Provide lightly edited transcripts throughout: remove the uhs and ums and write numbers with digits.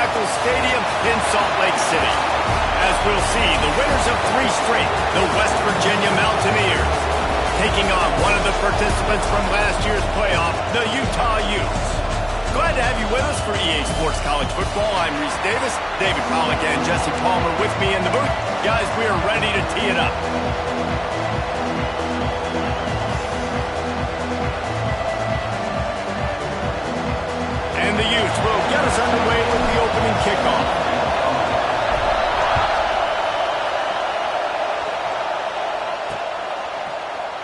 Tabernacle Stadium in Salt Lake City. As we'll see, the winners of 3 straight, the West Virginia Mountaineers, taking on one of the participants from last year's playoff, the Utah Utes. Glad to have you with us for EA Sports College Football. I'm Reese Davis, David Pollack and Jesse Palmer with me in the booth. Guys, we are ready to tee it up. And the Utes will get us underway with the opening kickoff.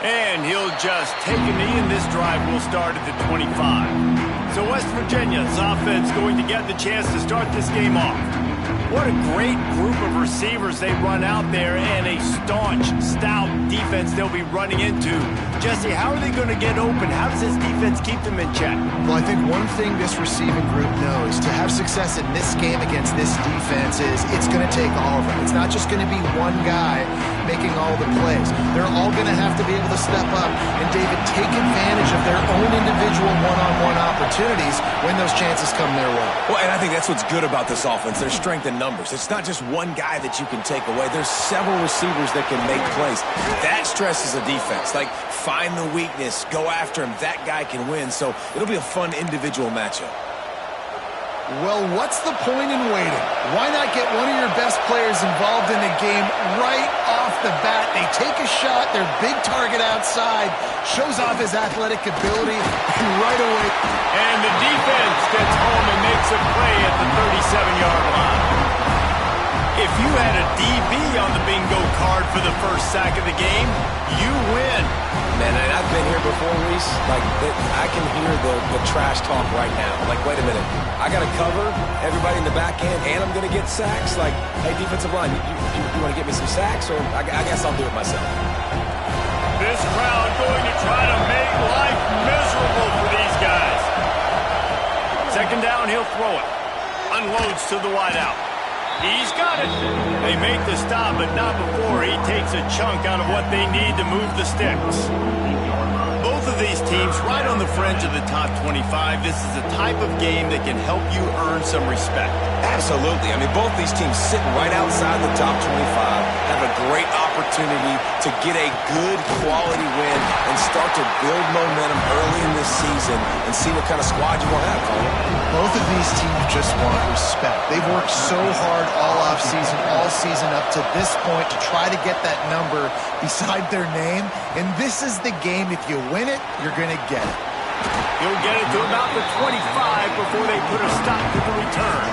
And he'll just take a knee, and this drive will start at the 25. So West Virginia's offense going to get the chance to start this game off. What a great group of receivers they run out there, and a staunch, stout defense they'll be running into. Jesse, how are they going to get open? How does this defense keep them in check? Well, I think one thing this receiving group knows, to have success in this game against this defense, is it's going to take all of them. It's not just going to be one guy making all the plays. They're all going to have to be able to step up and, David, take advantage of their own individual one-on-one opportunities when those chances come their way. Well, and I think that's what's good about this offense. There's strength in numbers. It's not just one guy that you can take away. There's several receivers that can make plays. That stresses a defense. Like, find the weakness, go after him. That guy can win. So it'll be a fun individual matchup. Well, what's the point in waiting? Why not get one of your best players involved in the game right off the bat? They take a shot, their big target outside, shows off his athletic ability, and right away. And the defense gets home and makes a play at the 37-yard line. If you had a DB on the bingo card for the first sack of the game, you win. Man, I've been here before, Reese. Like, I can hear the trash talk right now. Like, wait a minute. I got to cover everybody in the back end, and I'm going to get sacks. Like, hey, defensive line, you want to get me some sacks? Or I guess I'll do it myself. This crowd going to try to make life miserable for these guys. Second down, he'll throw it. Unloads to the wideout. He's got it. They make the stop, but not before he takes a chunk out of what they need to move the sticks. Both of these teams right on the fringe of the top 25. This is a type of game that can help you earn some respect. Absolutely. I mean, both these teams sitting right outside the top 25 have a great opportunity to get a good quality win and start to build momentum early in this season and see what kind of squad you will have, Colin. Both of these teams just want respect. They've worked so hard all offseason, all season up to this point to try to get that number beside their name. And this is the game. If you win it, you're going to get it. He'll get it to about the 25 before they put a stop to the return.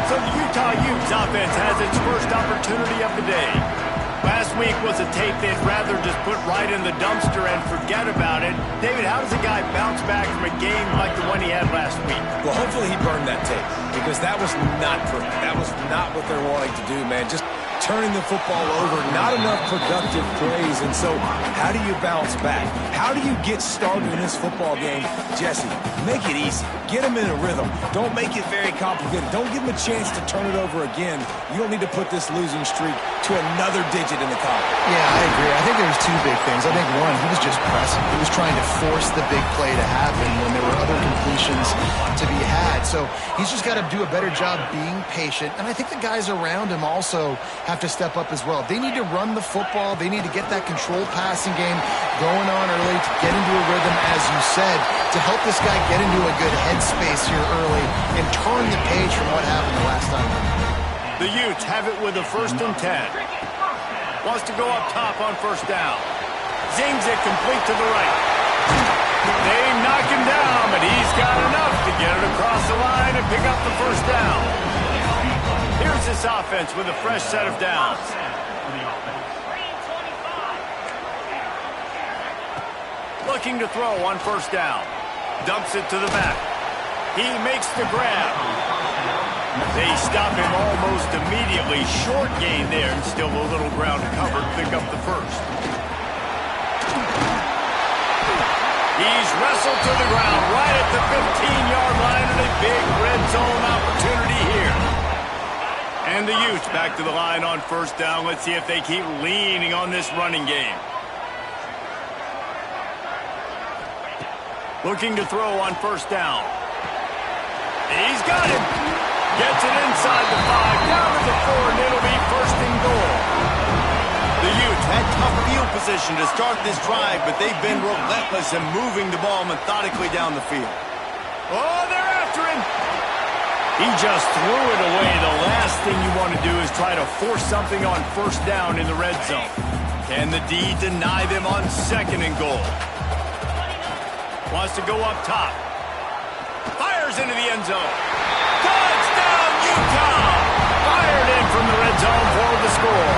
So the Utah Utes offense has its first opportunity of the day. Last week was a tape they'd rather just put right in the dumpster and forget about it. David, how does a guy bounce back from a game like the one he had last week? Well, hopefully he burned that tape, because that was not perfect. That was not what they're wanting to do, man. Just turning the football over, not enough productive plays. And so how do you bounce back? How do you get started in this football game? Jesse, make it easy. Get them in a rhythm. Don't make it very complicated. Don't give them a chance to turn it over again. You don't need to put this losing streak to another digit in the column. Yeah, I agree. I think there was 2 big things. I think one, he was just pressing. He was trying to force the big play to happen when there were other completions to be had. So he's just got to do a better job being patient. And I think the guys around him also have to step up as well. They need to run the football. They need to get that controlled passing game going on early to get into a rhythm, as you said, to help this guy get into a good headspace here early and turn the page from what happened the last time. The Utes have it with a 1st and 10. Wants to go up top on 1st down. Zings it complete to the right. They knock him down, but he's got enough to get it across the line and pick up the 1st down. Here's this offense with a fresh set of downs. Looking to throw on 1st down. Dumps it to the back. He makes the grab. They stop him almost immediately. Short gain there, and still a little ground covered. Pick up the 1st. He's wrestled to the ground right at the 15-yard line, and a big red zone opportunity here. And the Utes back to the line on 1st down. Let's see if they keep leaning on this running game. Looking to throw on 1st down. He's got him. Gets it inside the 5, down to the 4, and it'll be first and goal. The Utes had tough field position to start this drive, but they've been relentless in moving the ball methodically down the field. Oh, they're after him. He just threw it away. The last thing you want to do is try to force something on first down in the red zone. Can the D deny them on second and goal? Wants to go up top. Fires into the end zone. Touchdown, Utah! Fired in from the red zone for the score.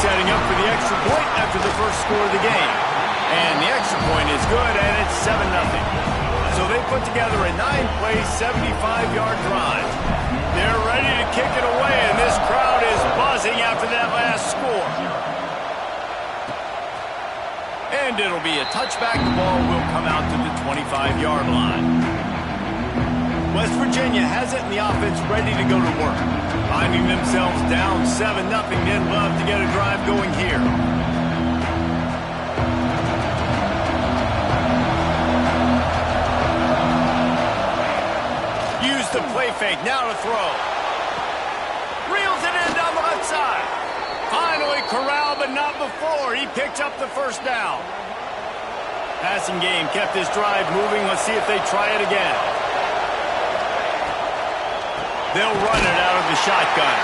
Setting up for the extra point after the first score of the game. And the extra point is good, and it's 7-0. So they put together a 9-play, 75-yard drive. They're ready to kick it away, and this crowd is buzzing after that last score. And it'll be a touchback. The ball will come out to the 25-yard line. West Virginia has it, and the offense ready to go to work. Finding themselves down 7-0, they'd love to get a drive going here. Use the play fake, now to throw. Reels it in down the left side. Finally corralled, but not before. He picked up the first down. Passing game kept this drive moving. Let's see if they try it again. They'll run it out of the shotgun.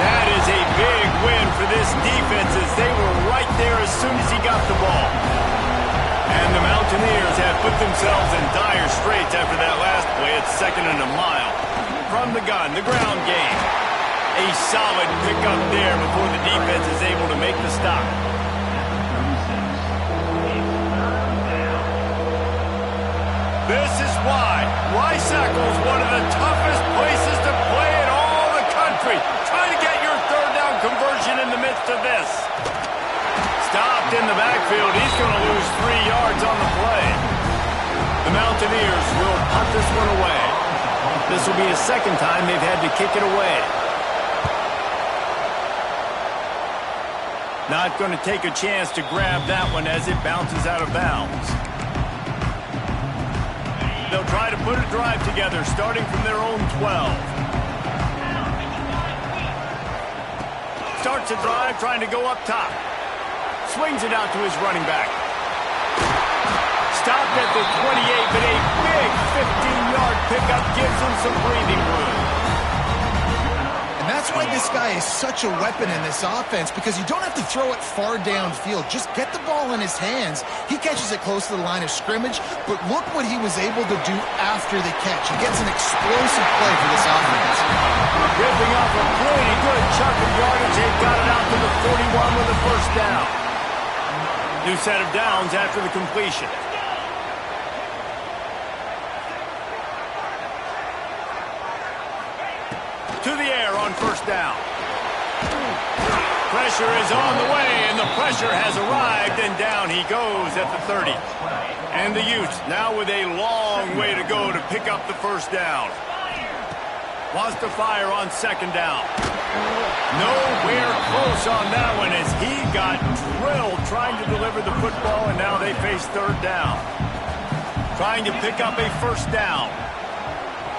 That is a big win for this defense as they were right there as soon as he got the ball. And the Mountaineers have put themselves in dire straits after that last play. It's 2nd and a mile. From the gun, the ground game. A solid pickup there before the defense is able to make the stop. This is why Lysacle is one of the toughest places to play in all the country. Try to get your third down conversion in the midst of this. Stopped in the backfield. He's going to lose 3 yards on the play. The Mountaineers will punt this one away. This will be the second time they've had to kick it away. Not going to take a chance to grab that one as it bounces out of bounds. They'll try to put a drive together, starting from their own 12. Starts a drive, trying to go up top. Swings it out to his running back. Stopped at the 28, but a big 15-yard pickup gives him some breathing room. And that's why this guy is such a weapon in this offense, because you don't have to throw it far downfield. Just get the ball in his hands. He catches it close to the line of scrimmage, but look what he was able to do after the catch. He gets an explosive play for this offense. Ripping off a pretty good chunk of yardage. They've got it out to the 41 with a first down. New set of downs after the completion. To the air on first down. Pressure is on the way, and the pressure has arrived, and down he goes at the 30. And the Utes now with a long way to go to pick up the first down. Wants to fire on second down. Nowhere close on that one as he got drilled trying to deliver the football, and now they face third down. Trying to pick up a first down.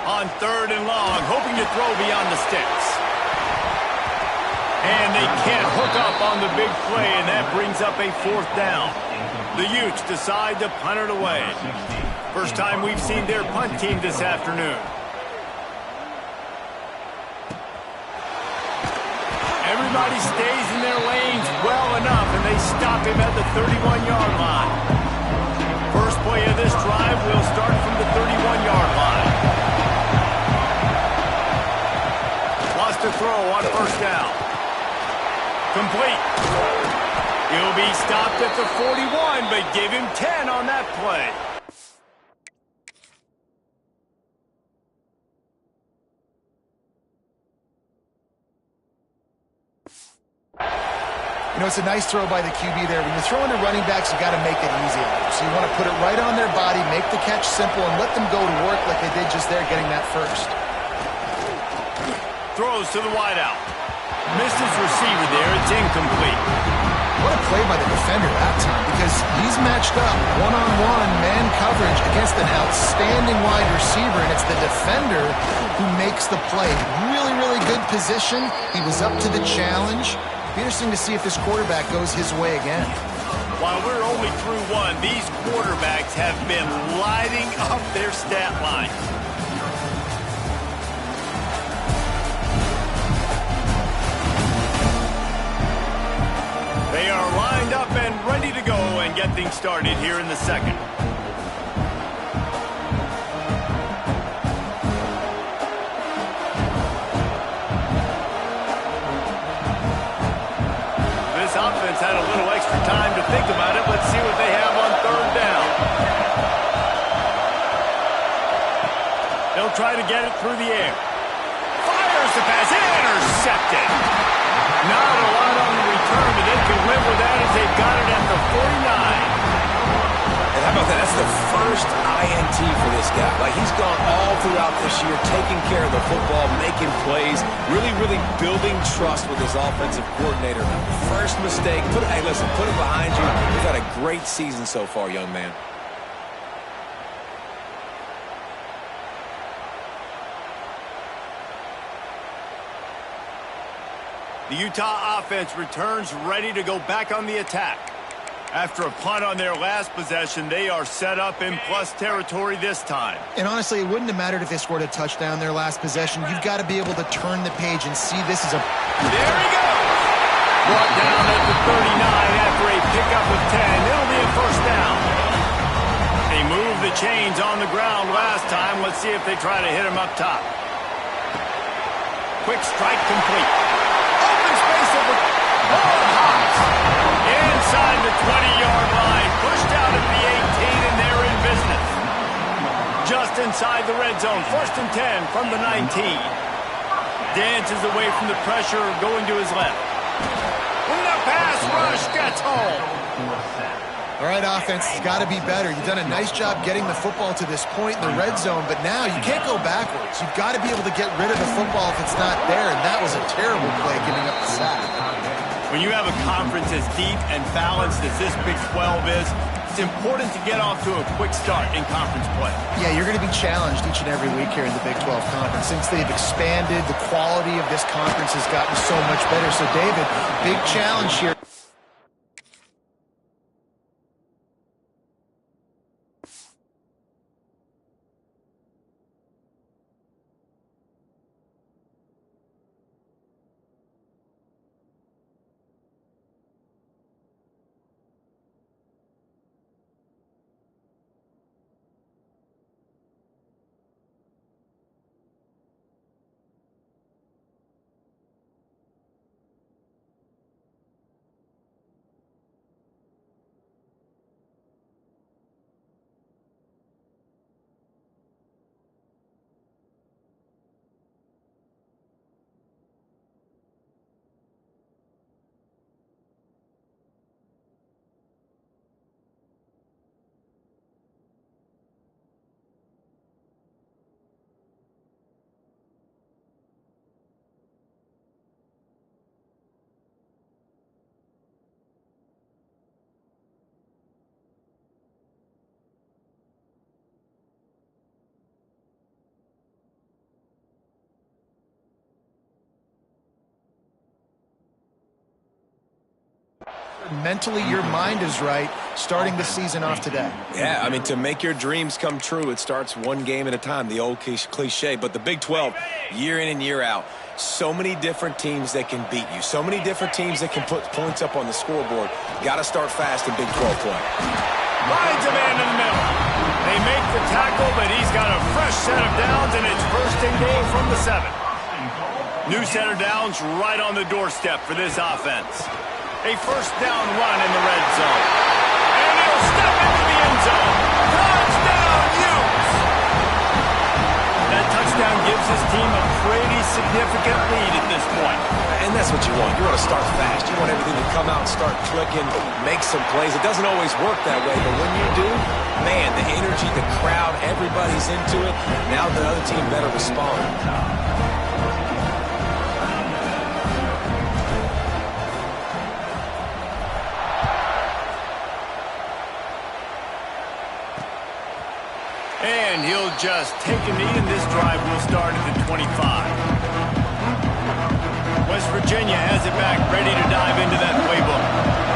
On third and long, hoping to throw beyond the sticks. And they can't hook up on the big play, and that brings up a fourth down. The Utes decide to punt it away. First time we've seen their punt team this afternoon. Everybody stays in their lanes well enough, and they stop him at the 31-yard line. First play of this drive will start from the 31-yard line. To throw on first down. Complete. He'll be stopped at the 41, but give him 10 on that play. You know, it's a nice throw by the QB there. When you're throwing to running backs, you got to make it easy. So you want to put it right on their body, make the catch simple, and let them go to work like they did just there, getting that first. Throws to the wideout. Missed his receiver there. It's incomplete. What a play by the defender that time, because he's matched up one-on-one man coverage against an outstanding wide receiver, and it's the defender who makes the play. Really, really good position. He was up to the challenge. Be interesting to see if this quarterback goes his way again. While we're only through one, these quarterbacks have been lighting up their stat line. They are lined up and ready to go and get things started here in the second. This offense had a little extra time to think about it. Let's see what they have on third down. They'll try to get it through the air. Fires the pass. Intercepted. Not a lot on the return, but they can live with that as they've got it at the 49. And how about that? That's the first INT for this guy. Like, he's gone all throughout this year, taking care of the football, making plays, really, really building trust with his offensive coordinator. First mistake. Hey, listen, put it behind you. You've had a great season so far, young man. The Utah offense returns ready to go back on the attack. After a punt on their last possession, they are set up in plus territory this time. And honestly, it wouldn't have mattered if they scored a touchdown their last possession. You've got to be able to turn the page and see this as a... There he goes! Brought down at the 39 after a pickup of 10. It'll be a first down. They moved the chains on the ground last time. Let's see if they try to hit him up top. Quick strike complete. Inside the 20-yard line, pushed out at the 18, and they're in business. Just inside the red zone, 1st and 10 from the 19. Dances away from the pressure, going to his left. And the pass rush gets home. All right, offense has got to be better. You've done a nice job getting the football to this point in the red zone, but now you can't go backwards. You've got to be able to get rid of the football if it's not there, and that was a terrible play, giving up the sack. When you have a conference as deep and balanced as this Big 12 is, it's important to get off to a quick start in conference play. Yeah, you're going to be challenged each and every week here in the Big 12 Conference. Since they've expanded, the quality of this conference has gotten so much better. So, David, big challenge here. Mentally, your mind is right starting the season off today. Yeah, I mean, to make your dreams come true, it starts one game at a time, the old cliche. But the Big 12, year in and year out, so many different teams that can beat you, so many different teams that can put points up on the scoreboard. Got to start fast in Big 12 play. Finds a man in the middle. They make the tackle, but he's got a fresh set of downs, and it's 1st and goal from the 7. New set of downs right on the doorstep for this offense. A 1st down run in the red zone. And he'll step into the end zone. Touchdown, Utes! That touchdown gives his team a pretty significant lead at this point. And that's what you want. You want to start fast. You want everything to come out and start clicking, make some plays. It doesn't always work that way, but when you do, man, the energy, the crowd, everybody's into it. Now the other team better respond. will just take a knee, and this drive will start at the 25. West Virginia has it back, ready to dive into that playbook.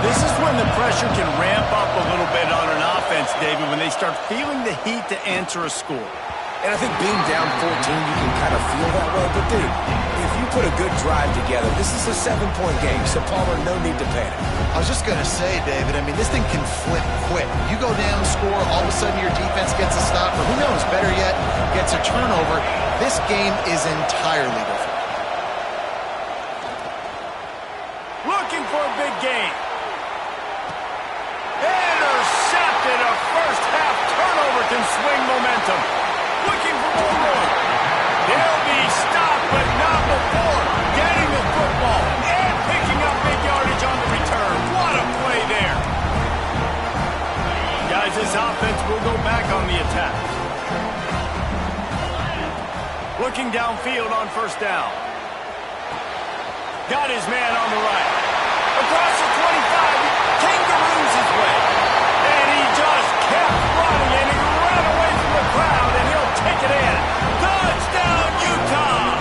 This is when the pressure can ramp up a little bit on an offense, David, when they start feeling the heat to answer a score. And I think being down 14, you can kind of feel that way. But, dude, if you put a good drive together, this is a 7-point game. So, Palmer, no need to panic. I was just going to say, David, I mean, this thing can flip quick. You go down, score, all of a sudden your defense gets a stop, or who knows, better yet, gets a turnover. This game is entirely different. Looking for a big game. Intercepted. A first-half turnover can swing momentum. Looking for more room. They'll be stopped, but not before getting the football and picking up big yardage on the return. What a play there. Guys, this offense will go back on the attack. Looking downfield on first down. Got his man on the right. Across the 25, kangaroos his way. And he just kept running, and he ran away from the crowd, and he'll take it in. Touchdown, Utah!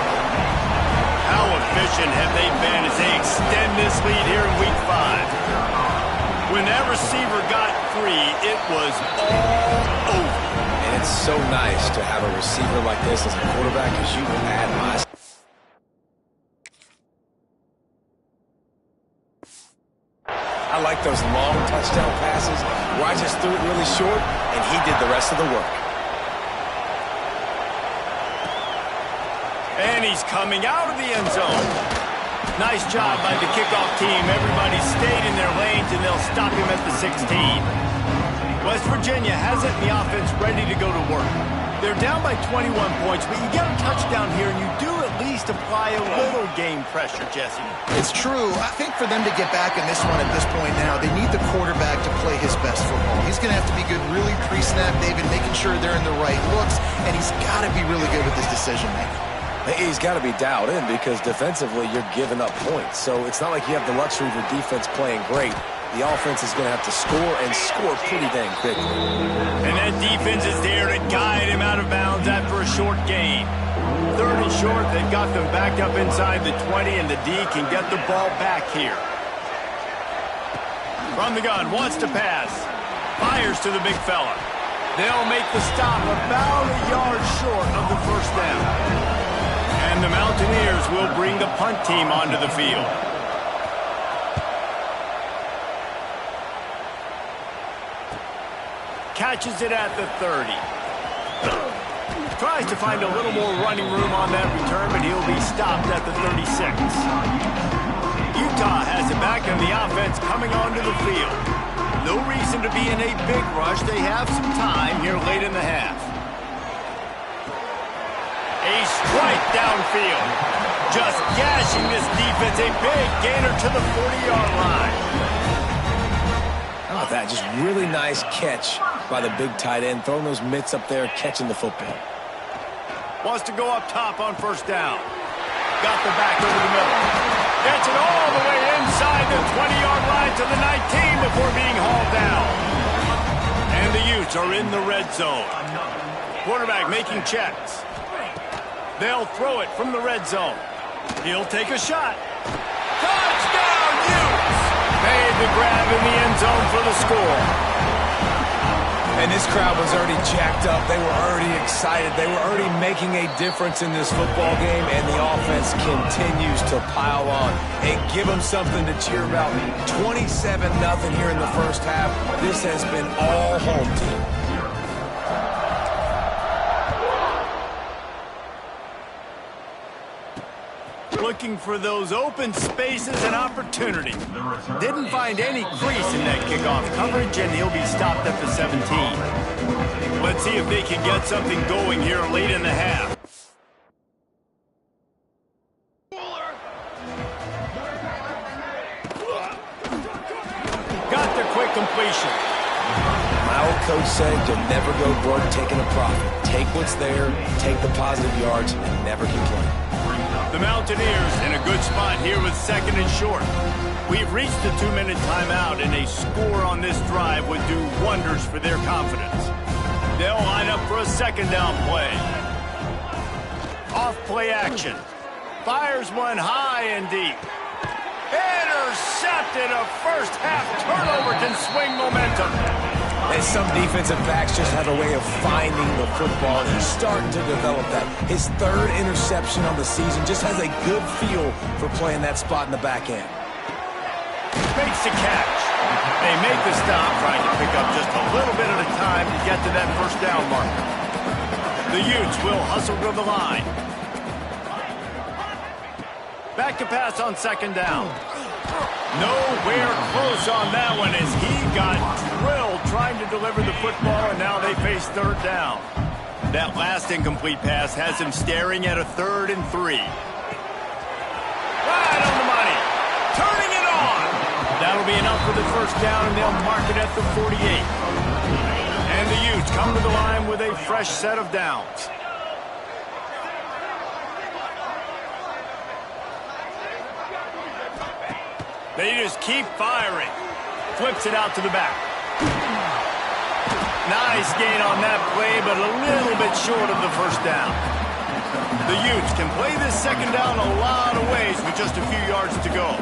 How efficient have they been as they extend this lead here in Week 5? When that receiver got free, it was all over. And it's so nice to have a receiver like this as a quarterback, because you can add my... I like those long touchdown passes where I just threw it really short, and he did the rest of the work. And he's coming out of the end zone. Nice job by the kickoff team. Everybody stayed in their lanes, and they'll stop him at the 16. West Virginia has it, and the offense ready to go to work. They're down by 21 points, but you get a touchdown here, and you do at least apply a little game pressure, Jesse. It's true. I think for them to get back in this one at this point now, they need the quarterback to play his best football. He's going to have to be good really pre-snap, David, making sure they're in the right looks, and he's got to be really good with his decision-making. He's got to be dialed in because defensively you're giving up points. So it's not like you have the luxury of your defense playing great. The offense is going to have to score and score pretty dang quickly. And that defense is there to guide him out of bounds after a short gain. 3rd and short, they've got them backed up inside the 20, and the D can get the ball back here. From the gun, wants to pass. Fires to the big fella. They'll make the stop about a yard short of the first down. And the Mountaineers will bring the punt team onto the field. Catches it at the 30. Tries to find a little more running room on that return, but he'll be stopped at the 36. Utah has it back, and the offense coming onto the field. No reason to be in a big rush. They have some time here late in the half. A strike downfield. Just gashing this defense. A big gainer to the 40-yard line. How about that? Just really nice catch by the big tight end. Throwing those mitts up there, catching the football. Wants to go up top on first down. Got the back over the middle. Gets it all the way inside the 20-yard line to the 19 before being hauled down. And the Utes are in the red zone. Quarterback making checks. They'll throw it from the red zone. He'll take a shot. Touchdown, Utes! Made the grab in the end zone for the score. And this crowd was already jacked up. They were already excited. They were already making a difference in this football game, and the offense continues to pile on and give them something to cheer about. 27-0 here in the first half. This has been all home team. Looking for those open spaces and opportunity. Didn't find any crease in that kickoff coverage, and he'll be stopped at the 17. Let's see if they can get something going here late in the half. Got the quick completion. My old coach said you'll never go broke taking a profit. Take what's there, take the positive yards, and never complain. The Mountaineers in a good spot here with 2nd and short. We've reached the 2-minute timeout, and a score on this drive would do wonders for their confidence. They'll line up for a second down play. Off play action. Fires one high and deep. Intercepted. A first half turnover can swing momentum. And some defensive backs just have a way of finding the football. He's starting to develop that. His third interception on the season just has a good feel for playing that spot in the back end. Makes the catch. They make the stop, trying to pick up just a little bit at a time to get to that first down marker. The Utes will hustle to the line. Back to pass on second down. Nowhere close on that one as he got drilled trying to deliver the football, and now they face third down. That last incomplete pass has him staring at a 3rd and 3. Right on the money. Turning it on. That'll be enough for the first down, and they'll mark it at the 48. And the Utes come to the line with a fresh set of downs. They just keep firing. Flips it out to the back. Nice gain on that play, but a little bit short of the first down. The Utes can play this second down a lot of ways with just a few yards to go.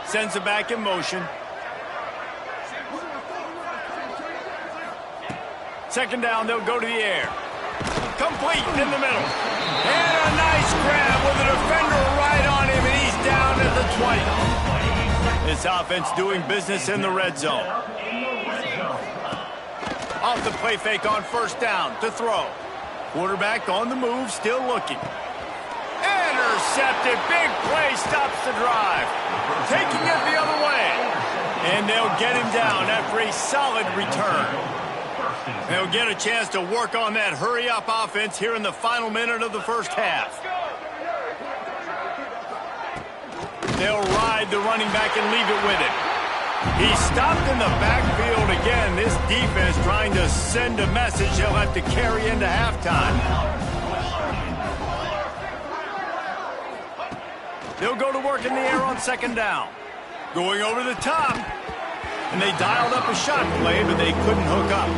Sends it back in motion. Second down, they'll go to the air. Complete in the middle. And a nice grab with a defender right on him, and he's down at the 20. This offense doing business in the red zone. Off the play fake on first down to throw. Quarterback on the move, still looking. Intercepted. Big play stops the drive. Taking it the other way. And they'll get him down after a solid return. They'll get a chance to work on that hurry-up offense here in the final minute of the first half. They'll ride the running back and leave it with him. He's stopped in the backfield again. This defense trying to send a message they'll have to carry into halftime. They'll go to work in the air on second down. Going over the top. And they dialed up a shot play, but they couldn't hook up.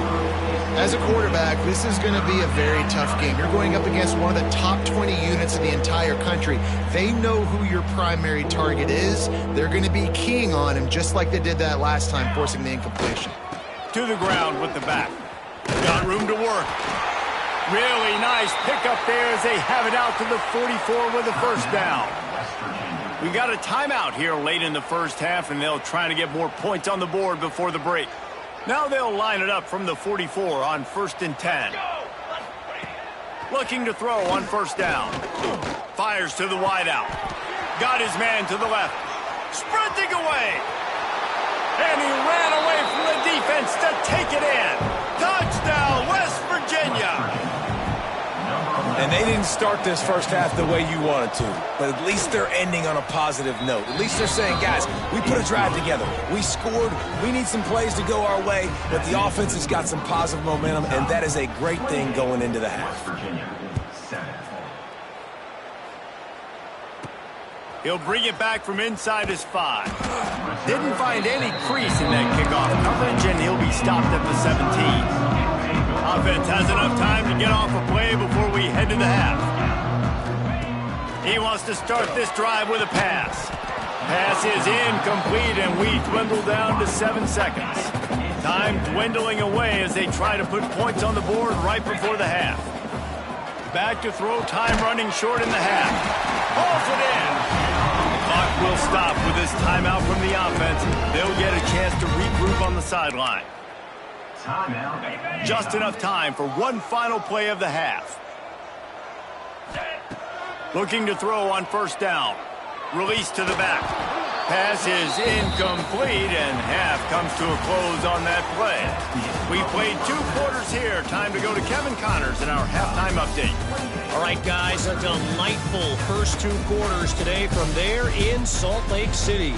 As a quarterback, this is going to be a very tough game. You're going up against one of the top 20 units in the entire country. They know who your primary target is. They're going to be keying on him just like they did that last time, forcing the incompletion. To the ground with the back. Got room to work. Really nice pickup there as they have it out to the 44 with the first down. We got a timeout here late in the first half, and they'll try to get more points on the board before the break. Now they'll line it up from the 44 on 1st and 10. Looking to throw on first down. Fires to the wideout. Got his man to the left. Sprinting away. And he ran away from the defense to take it in. Touchdown, West Virginia. And they didn't start this first half the way you wanted to, but at least they're ending on a positive note. At least they're saying, guys, we put a drive together. We scored. We need some plays to go our way, but the offense has got some positive momentum, and that is a great thing going into the half. He'll bring it back from inside his 5. Didn't find any crease in that kickoff coverage, and he'll be stopped at the 17. Offense has enough time to get off a play before we head to the half. He wants to start this drive with a pass. Pass is incomplete, and we dwindle down to 7 seconds. Time dwindling away as they try to put points on the board right before the half. Back to throw, time running short in the half. Pulls it in. The clock will stop with this timeout from the offense. They'll get a chance to regroup on the sideline. Just enough time for one final play of the half. Looking to throw on first down. Release to the back. Pass is incomplete, and half comes to a close on that play. We played 2 quarters here. Time to go to Kevin Connors in our halftime update. All right, guys, a delightful first 2 quarters today from there in Salt Lake City.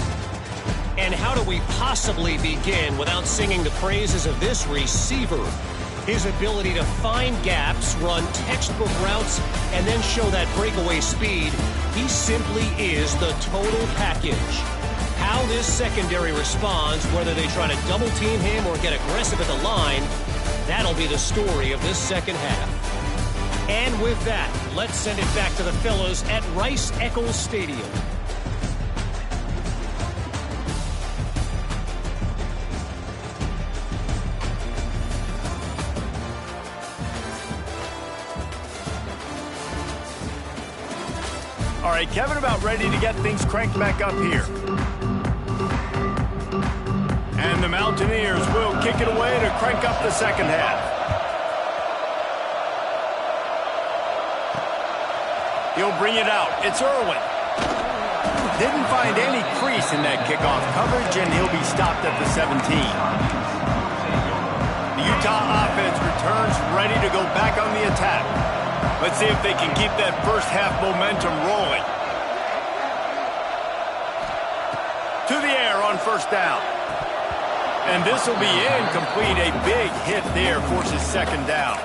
And how do we possibly begin without singing the praises of this receiver? His ability to find gaps, run textbook routes, and then show that breakaway speed, he simply is the total package. How this secondary responds, whether they try to double-team him or get aggressive at the line, that'll be the story of this second half. And with that, let's send it back to the fellows at Rice-Eccles Stadium. All right, Kevin about ready to get things cranked back up here. And the Mountaineers will kick it away to crank up the second half. He'll bring it out. It's Irwin. Didn't find any crease in that kickoff coverage, and he'll be stopped at the 17. The Utah offense returns ready to go back on the attack. Let's see if they can keep that first half momentum rolling. To the air on first down. And this will be incomplete. A big hit there forces second down.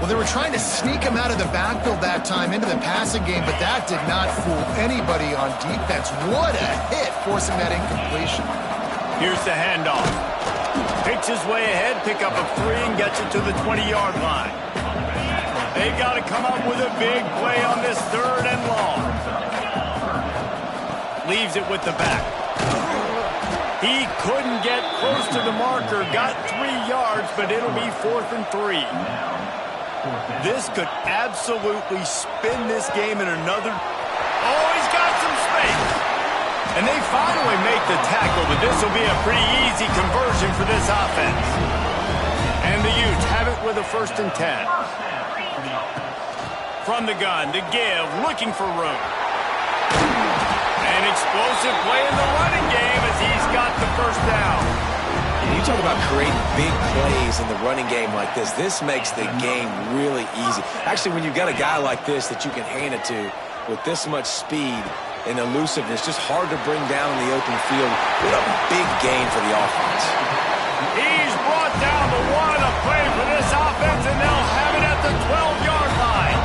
Well, they were trying to sneak him out of the backfield that time into the passing game, but that did not fool anybody on defense. What a hit, forcing that incompletion. Here's the handoff. Picks his way ahead, pick up a 3, and gets it to the 20-yard line. They got to come up with a big play on this third and long. Leaves it with the back. He couldn't get close to the marker, got 3 yards, but it'll be 4th and 3. This could absolutely spin this game in another... Oh, he's got some space. And they finally make the tackle, but this will be a pretty easy conversion for this offense. And the Utes have it with a 1st and 10. From the gun to give, looking for room. An explosive play in the running game as he's got the first down. You talk about creating big plays in the running game like this. This makes the game really easy. Actually, when you've got a guy like this that you can hand it to with this much speed and elusiveness, just hard to bring down in the open field. What a big gain for the offense. He's brought down the 1, a play for this offense, and they'll have it at the 12-yard line.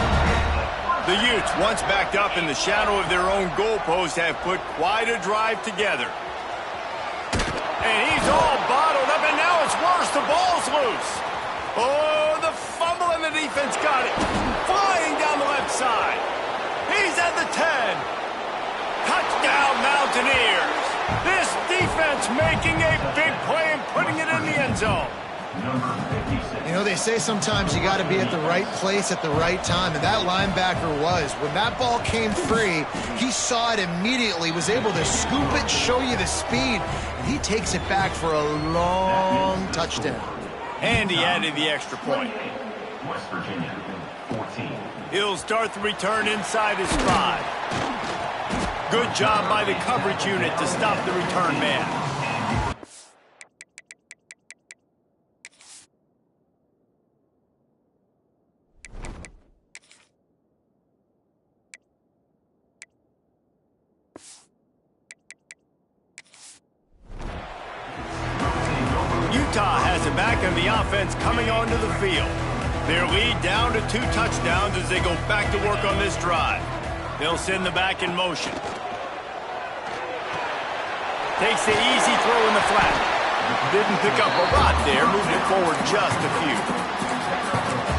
The Utes, once backed up in the shadow of their own goalpost, have put quite a drive together. And he's all bottled up, and now it's worse. The ball's loose. Oh, the fumble, and the defense got it. Flying down the left side. He's at the 10. Touchdown, Mountaineers. This defense making a big play and putting it in the end zone. You know, they say sometimes you got to be at the right place at the right time, and that linebacker was. When that ball came free, he saw it immediately, was able to scoop it, show you the speed, and he takes it back for a long touchdown. And he added the extra point. West Virginia, 14. He'll start the return inside his 5. Good job by the coverage unit to stop the return man. Utah has it back and the offense coming onto the field. Their lead down to 2 touchdowns as they go back to work on this drive. They'll send the back in motion. Takes the easy throw in the flat. Didn't pick up a lot there, moved it forward just a few.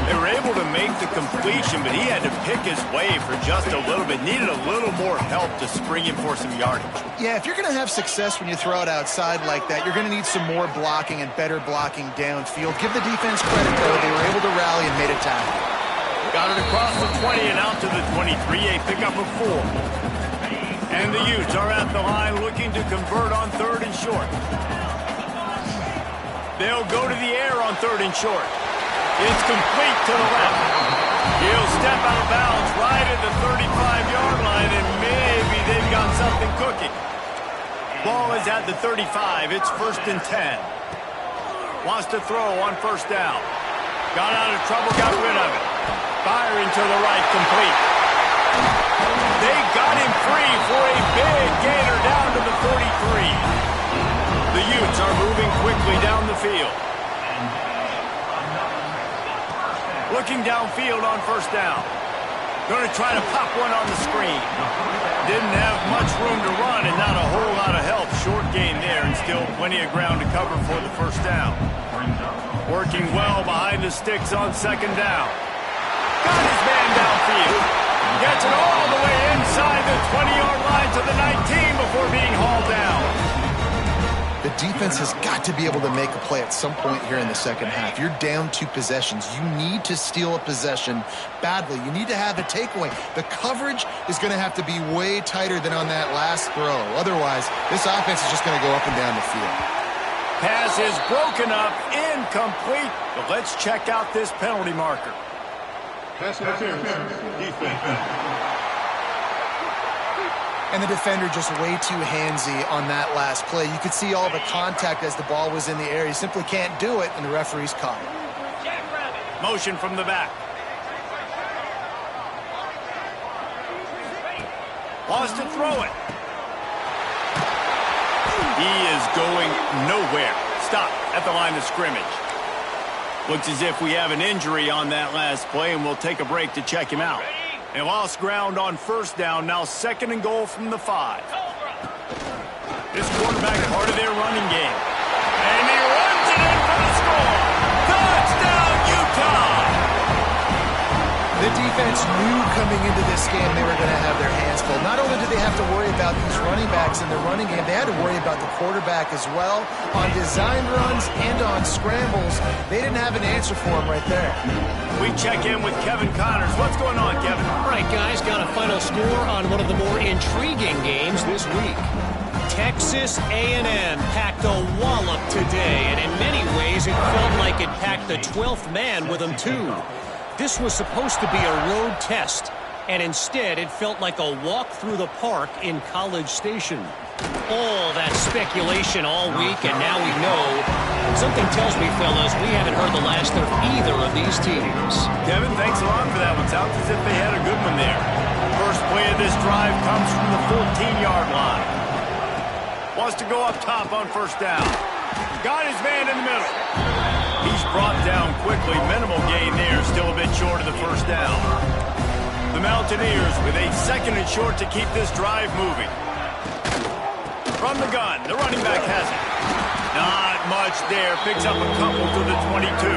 They were able to make the completion, but he had to pick his way for just a little bit. Needed a little more help to spring him for some yardage. Yeah, if you're going to have success when you throw it outside like that, you're going to need some more blocking and better blocking downfield. Give the defense credit, though. They were able to rally and made a tackle. Got it across the 20 and out to the 23, a pickup of 4. And the Utes are at the line looking to convert on 3rd and short. They'll go to the air on 3rd and short. It's complete to the left. He'll step out of bounds right at the 35-yard line, and maybe they've got something cooking. Ball is at the 35. It's 1st and 10. Wants to throw on 1st down. Got out of trouble, got rid of it. Firing to the right, complete. They got him free for a big gainer down to the 43. The Utes are moving quickly down the field. Looking downfield on first down. Going to try to pop one on the screen. Didn't have much room to run and not a whole lot of help. Short gain there and still plenty of ground to cover for the first down. Working well behind the sticks on second down. Got his man downfield. Gets it all the way inside the 20-yard line to the 19 before being hauled down. The defense has got to be able to make a play at some point here in the second half. You're down 2 possessions. You need to steal a possession badly. You need to have a takeaway. The coverage is going to have to be way tighter than on that last throw. Otherwise, this offense is just going to go up and down the field. Pass is broken up, incomplete. But let's check out this penalty marker. Pass interference, defense. And the defender just way too handsy on that last play. You could see all the contact as the ball was in the air. He simply can't do it, and the referee's caught it. Motion from the back. Wants to throw it. He is going nowhere. Stop at the line of scrimmage. Looks as if we have an injury on that last play, and we'll take a break to check him out. They lost ground on first down, now 2nd and goal from the 5. This quarterback part of their running game. And he runs it in for the score. Touchdown, Utah! The defense knew coming into this game they were going to have their hands full. Not only did they have to worry about these running backs in the running game, they had to worry about the quarterback as well. On designed runs and on scrambles, they didn't have an answer for him right there. We check in with Kevin Connors. What's going on, Kevin? All right, guys, got a final score on one of the more intriguing games this week. Texas A&M packed a wallop today, and in many ways it felt like it packed the 12th man with them, too. This was supposed to be a road test, and instead it felt like a walk through the park in College Station. All that speculation all week, and now we know. Something tells me, fellas, we haven't heard the last of either of these teams. Kevin, thanks a lot for that one. Sounds as if they had a good one there. First play of this drive comes from the 14-yard line. Wants to go up top on first down. Got his man in the middle. He's brought down quickly. Minimal gain there. Still a bit short of the first down. The Mountaineers with a 2nd and short to keep this drive moving. From the gun, the running back has it. Not much there. Picks up a couple to the 22.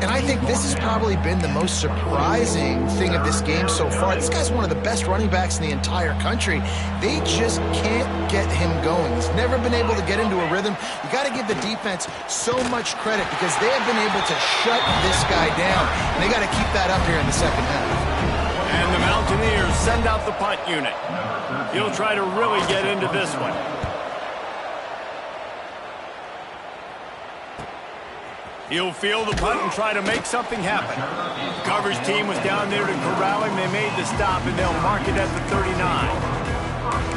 And I think this has probably been the most surprising thing of this game so far. This guy's one of the best running backs in the entire country. They just can't get him going. He's never been able to get into a rhythm. You got to give the defense so much credit because they have been able to shut this guy down. And they got to keep that up here in the second half. And the Mountaineers send out the punt unit. He'll try to really get into this one. He'll field the punt and try to make something happen. The coverage team was down there to corral him. They made the stop, and they'll mark it at the 39.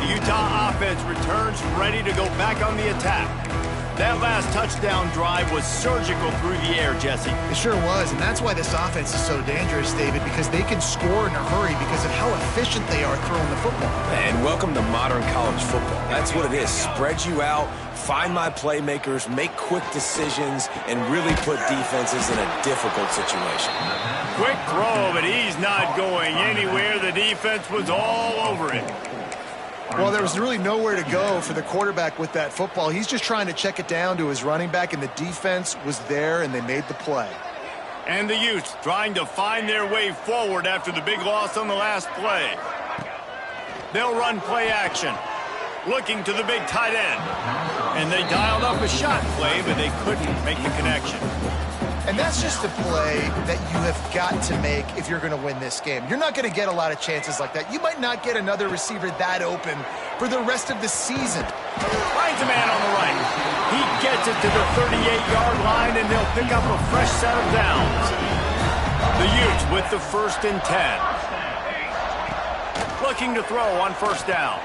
The Utah offense returns ready to go back on the attack. That last touchdown drive was surgical through the air, Jesse. It sure was, and that's why this offense is so dangerous, David, because they can score in a hurry because of how efficient they are throwing the football. And welcome to modern college football. That's what it is. Spread you out, find my playmakers, make quick decisions, and really put defenses in a difficult situation. Quick throw, but he's not going anywhere. The defense was all over it. Well, there was really nowhere to go for the quarterback with that football. He's just trying to check it down to his running back, and the defense was there, and they made the play. And the Utes trying to find their way forward after the big loss on the last play. They'll run play action, looking to the big tight end. And they dialed up a shot play, but they couldn't make the connection. And that's just a play that you have got to make if you're going to win this game. You're not going to get a lot of chances like that. You might not get another receiver that open for the rest of the season. Finds a man on the right. He gets it to the 38-yard line, and they'll pick up a fresh set of downs. The Utes with the 1st and 10. Looking to throw on first down.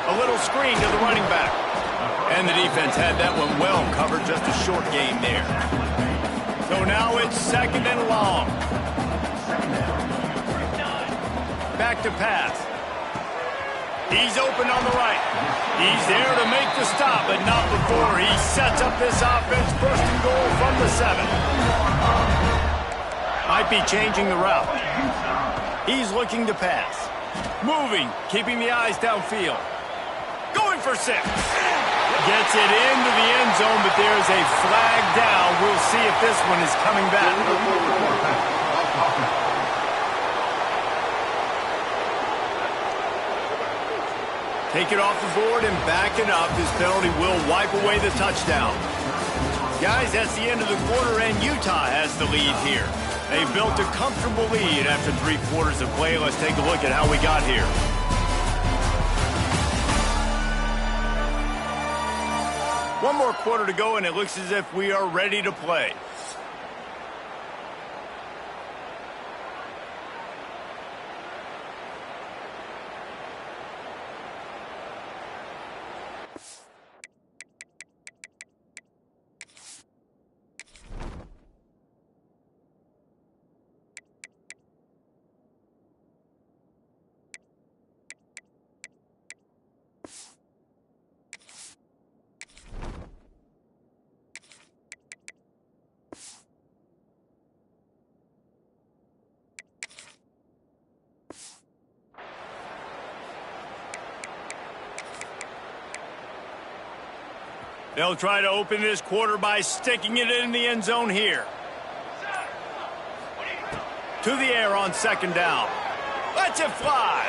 A little screen to the running back. And the defense had that one well covered, just a short gain there. So now it's 2nd and long. Back to pass. He's open on the right. He's there to make the stop, but not before he sets up this offense. 1st and goal from the 7. Might be changing the route. He's looking to pass. Moving, keeping the eyes downfield. Going for 6. Gets it into the end zone, but there's a flag down. We'll see if this one is coming back. Take it off the board and back it up. This penalty will wipe away the touchdown. Guys, that's the end of the quarter, and Utah has the lead here. They built a comfortable lead after 3 quarters of play. Let's take a look at how we got here. One more quarter to go, and it looks as if we are ready to play. They'll try to open this quarter by sticking it in the end zone here. To the air on 2nd down. Lets it fly.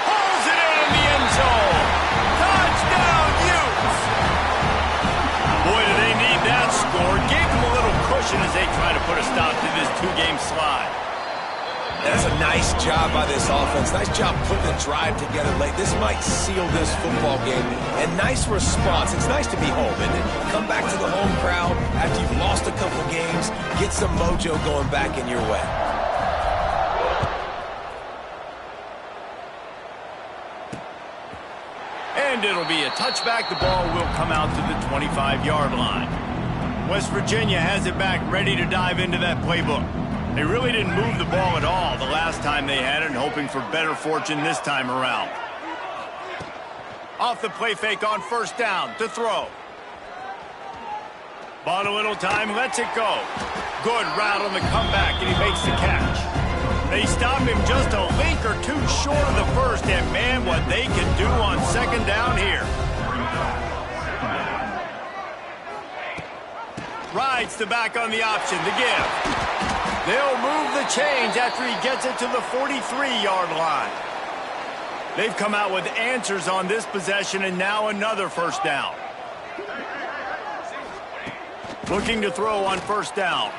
Pulls it in the end zone. Touchdown, Utes! Boy, do they need that score. Gave them a little cushion as they try to put a stop to this 2-game slide. That's a nice job by this offense. Nice job putting the drive together late. This might seal this football game. And nice response. It's nice to be home, isn't it? Come back to the home crowd after you've lost a couple games. Get some mojo going back in your way. And it'll be a touchback. The ball will come out to the 25-yard line. West Virginia has it back, ready to dive into that playbook. They really didn't move the ball at all the last time they had it, and hoping for better fortune this time around. Off the play fake on 1st down to throw. Bought a little time, lets it go. Good route on the comeback, and he makes the catch. They stop him just a link or 2 short of the first, and man, what they can do on 2nd down here. Rides the back on the option, the give. They'll move the chains after he gets it to the 43-yard line. They've come out with answers on this possession, and now another 1st down. Looking to throw on 1st down.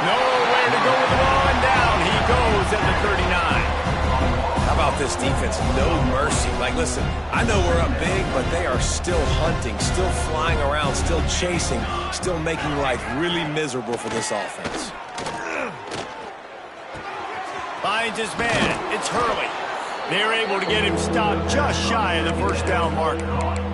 Nowhere to go with the ball, and down he goes at the 39. How about this defense? No mercy. Like, listen, I know we're up big, but they are still hunting, still flying around, still chasing, still making life really miserable for this offense. Finds his man. It's Hurley. They're able to get him stopped just shy of the 1st down marker.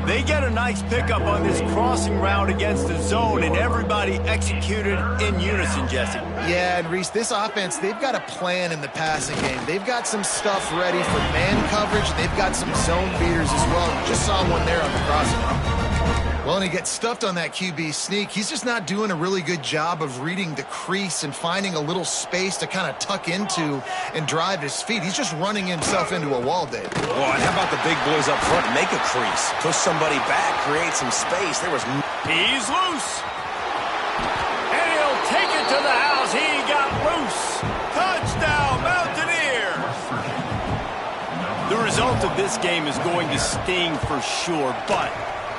They get a nice pickup on this crossing route against the zone, and everybody executed in unison, Jesse. Yeah, and Reese, this offense, they've got a plan in the passing game. They've got some stuff ready for man coverage. They've got some zone beaters as well. You just saw one there on the crossing route. Well, and he gets stuffed on that QB sneak. He's just not doing a really good job of reading the crease and finding a little space to kind of tuck into and drive his feet. He's just running himself into a wall, Dave. Well, and how about the big boys up front? Make a crease. Push somebody back. Create some space. He's loose. And he'll take it to the house. He got loose. Touchdown, Mountaineers. The result of this game is going to sting for sure, but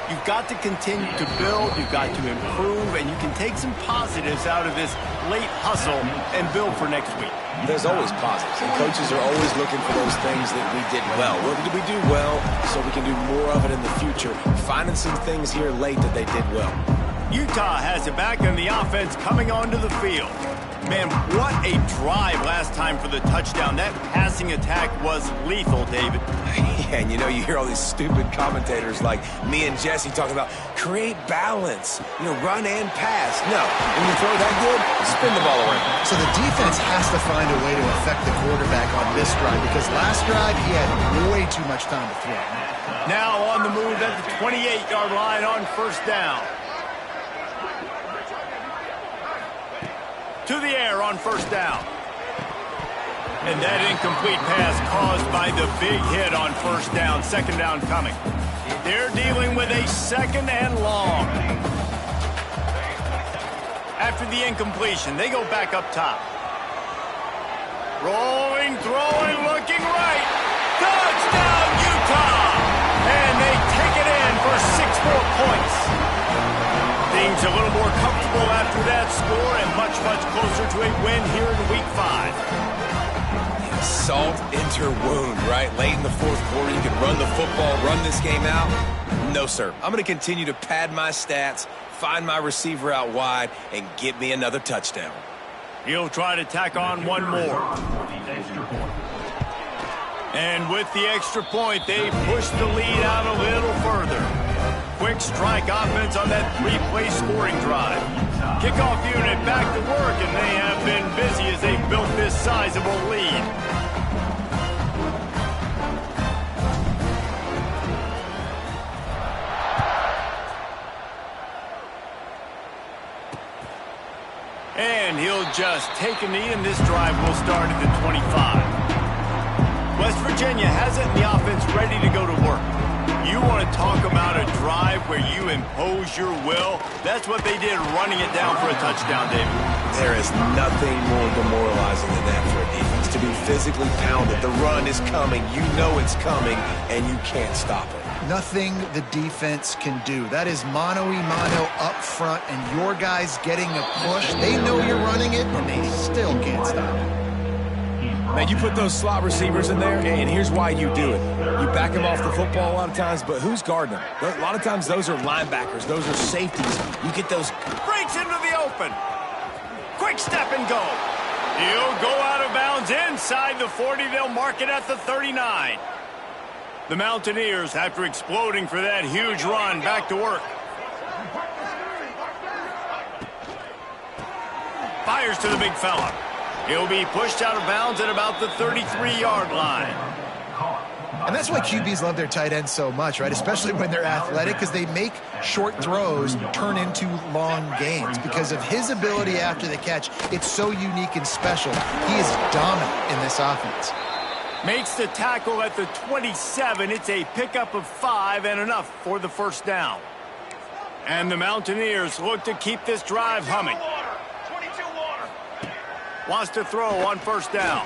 you've got to continue to build, you've got to improve, and you can take some positives out of this late hustle and build for next week. There's always positives, and coaches are always looking for those things that we did well. What did we do well so we can do more of it in the future? Finding some things here late that they did well. Utah has it back, and the offense coming onto the field. Man, what a drive last time for the touchdown. That passing attack was lethal, David. Yeah, and you know, you hear all these stupid commentators like me and Jesse talking about create balance, run and pass. No, when you throw that good, spin the ball around. So the defense has to find a way to affect the quarterback on this drive, because last drive he had way too much time to throw. Now on the move at the 28-yard line on 1st down. To the air on first down. And that incomplete pass caused by the big hit on first down. Second down coming. They're dealing with a second and long. After the incompletion, they go back up top. Rolling, throwing, looking right. Touchdown, Utah! And they take it in for 6 more points. Things a little more comfortable after that score and much, much closer to a win here in Week 5. Salt into wound, right? Late in the fourth quarter, you can run the football, run this game out. No, sir. I'm going to continue to pad my stats, find my receiver out wide, and get me another touchdown. He'll try to tack on one more. And with the extra point, they push the lead out a little further. Quick strike offense on that 3-play scoring drive. Kickoff unit back to work, and they have been busy as they built this sizable lead. And he'll just take a knee, and this drive will start at the 25. West Virginia has it in the offense ready to go to work. You want to talk about a drive where you impose your will? That's what they did, running it down for a touchdown, David. There is nothing more demoralizing than that for a defense. To be physically pounded. The run is coming. You know it's coming, and you can't stop it. Nothing the defense can do. That is mano-a-mano up front, and your guys getting a push. They know you're running it, and they still can't stop it. Man, you put those slot receivers in there, and here's why you do it. You back them off the football a lot of times, but who's guarding them? A lot of times those are linebackers. Those are safeties. You get those. Breaks into the open. Quick step and go. He'll go out of bounds inside the 40. They'll mark it at the 39. The Mountaineers, after exploding for that huge run, back to work. Fires to the big fella. He'll be pushed out of bounds at about the 33-yard line. And that's why QBs love their tight ends so much, right? Especially when they're athletic, because they make short throws turn into long gains. Because of his ability after the catch, it's so unique and special. He is dominant in this offense. Makes the tackle at the 27. It's a pickup of 5 and enough for the first down. And the Mountaineers look to keep this drive humming. Wants to throw on first down.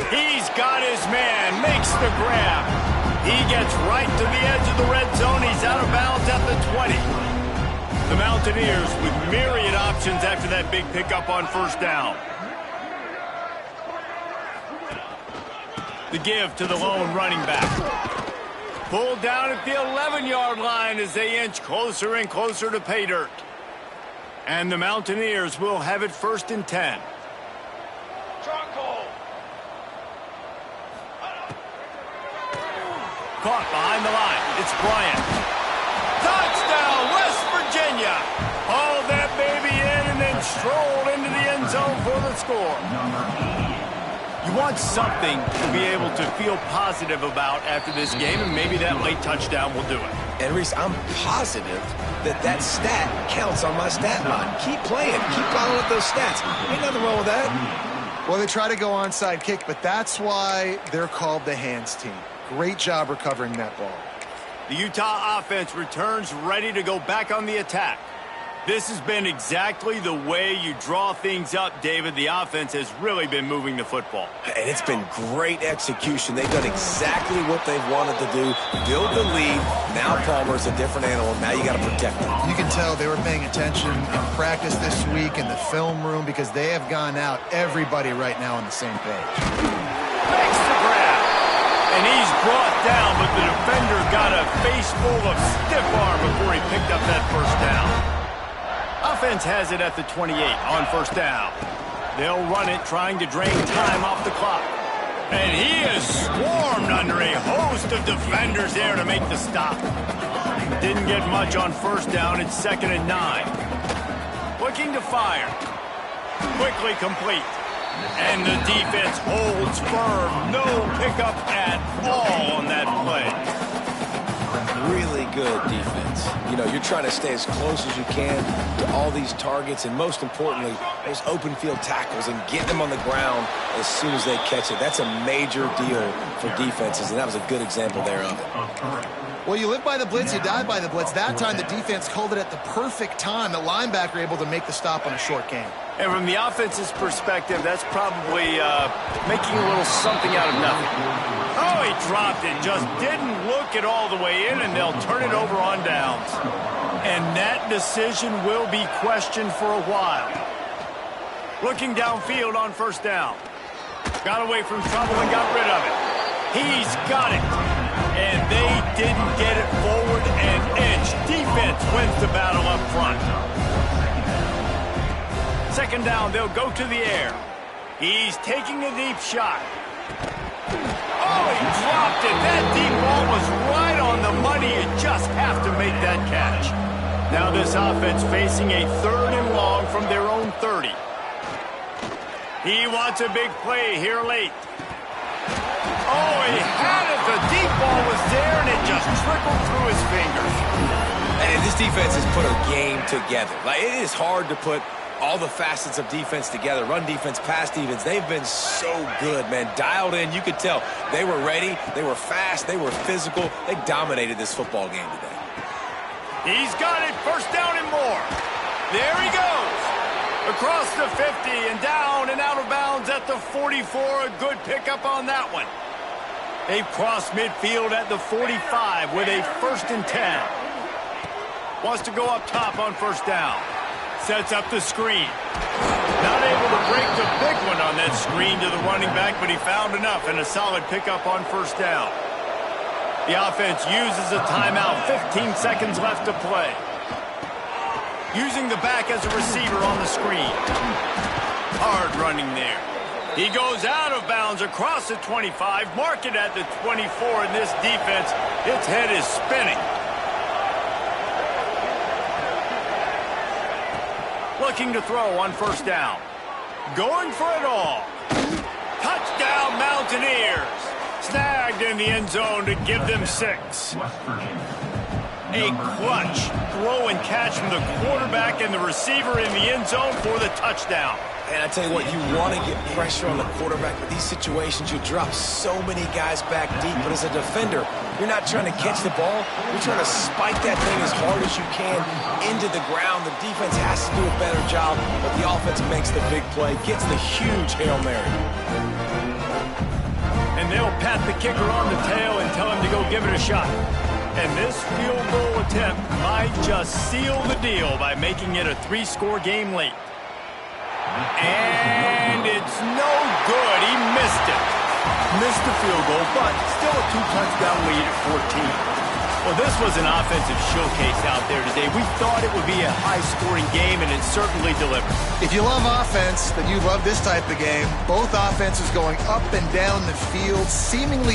He's got his man, makes the grab. He gets right to the edge of the red zone. He's out of bounds at the 20. The Mountaineers with myriad options after that big pickup on first down. The give to the lone running back. Pulled down at the 11-yard line as they inch closer and closer to pay dirt. And the Mountaineers will have it 1st and 10. Caught behind the line. It's Bryant. Touchdown, West Virginia. Hauled that baby in and then strolled into the end zone for the score. You want something to be able to feel positive about after this game, and maybe that late touchdown will do it. And Reese, I'm positive that stat counts on my stat line. Keep playing. Keep piling up those stats. Ain't nothing wrong with that. Well, they try to go onside kick, but that's why they're called the hands team. Great job recovering that ball. The Utah offense returns ready to go back on the attack. This has been exactly the way you draw things up, David. The offense has really been moving the football. And it's been great execution. They've done exactly what they've wanted to do. Build the lead. Now Palmer's a different animal. Now you got to protect him. You can tell they were paying attention in practice this week in the film room because they have gone out, everybody right now on the same page. Makes the grab. And he's brought down, but the defender got a face full of stiff arm before he picked up that first down. Offense has it at the 28 on first down. They'll run it, trying to drain time off the clock. And he is swarmed under a host of defenders there to make the stop. Didn't get much on first down. It's 2nd and 9. Looking to fire. Quickly complete. And the defense holds firm. No pickup at all on that play. Really good defense. You know, you're trying to stay as close as you can to all these targets and, most importantly, those open field tackles and get them on the ground as soon as they catch it. That's a major deal for defenses, and that was a good example there of it. Well, you live by the blitz, you die by the blitz. That time the defense called it at the perfect time. The linebacker able to make the stop on a short gain. And from the offense's perspective, that's probably making a little something out of nothing. Oh, he dropped it. Just didn't look it all the way in, and they'll turn it over on downs. And that decision will be questioned for a while. Looking downfield on first down. Got away from trouble and got rid of it. He's got it. And they didn't get it forward an inch. Defense wins the battle up front. Second down, they'll go to the air. He's taking a deep shot. Oh, he dropped it. That deep ball was right on the money. You just have to make that catch. Now this offense facing a 3rd and long from their own 30. He wants a big play here late. Oh, he had it. The deep ball was there, and it just trickled through his fingers. And this defense has put a game together. Like, it is hard to put all the facets of defense together. Run defense, pass defense. They've been so good, man. Dialed in. You could tell they were ready. They were fast. They were physical. They dominated this football game today. He's got it. First down and more. There he goes. Across the 50 and down and out of bounds at the 44. A good pickup on that one. They've crossed midfield at the 45 with a 1st and 10. Wants to go up top on first down. Sets up the screen. Not able to break the big one on that screen to the running back, but he found enough and a solid pickup on first down. The offense uses a timeout. 15 seconds left to play. Using the back as a receiver on the screen. Hard running there. He goes out of bounds across the 25. Mark it at the 24 in this defense. Its head is spinning. Looking to throw on first down. Going for it all. Touchdown, Mountaineers. Snagged in the end zone to give them 6. A clutch throw and catch from the quarterback and the receiver in the end zone for the touchdown. And I tell you what, you want to get pressure on the quarterback. With these situations, you drop so many guys back deep. But as a defender, you're not trying to catch the ball. You're trying to spike that thing as hard as you can into the ground. The defense has to do a better job, but the offense makes the big play, gets the huge Hail Mary. And they'll pat the kicker on the tail and tell him to go give it a shot. And this field goal attempt might just seal the deal by making it a 3-score game late. And it's no good. He missed it. Missed the field goal, but still a 2-touchdown lead at 14. Well, this was an offensive showcase out there today. We thought it would be a high-scoring game, and it certainly delivered. If you love offense, then you love this type of game. Both offenses going up and down the field, seemingly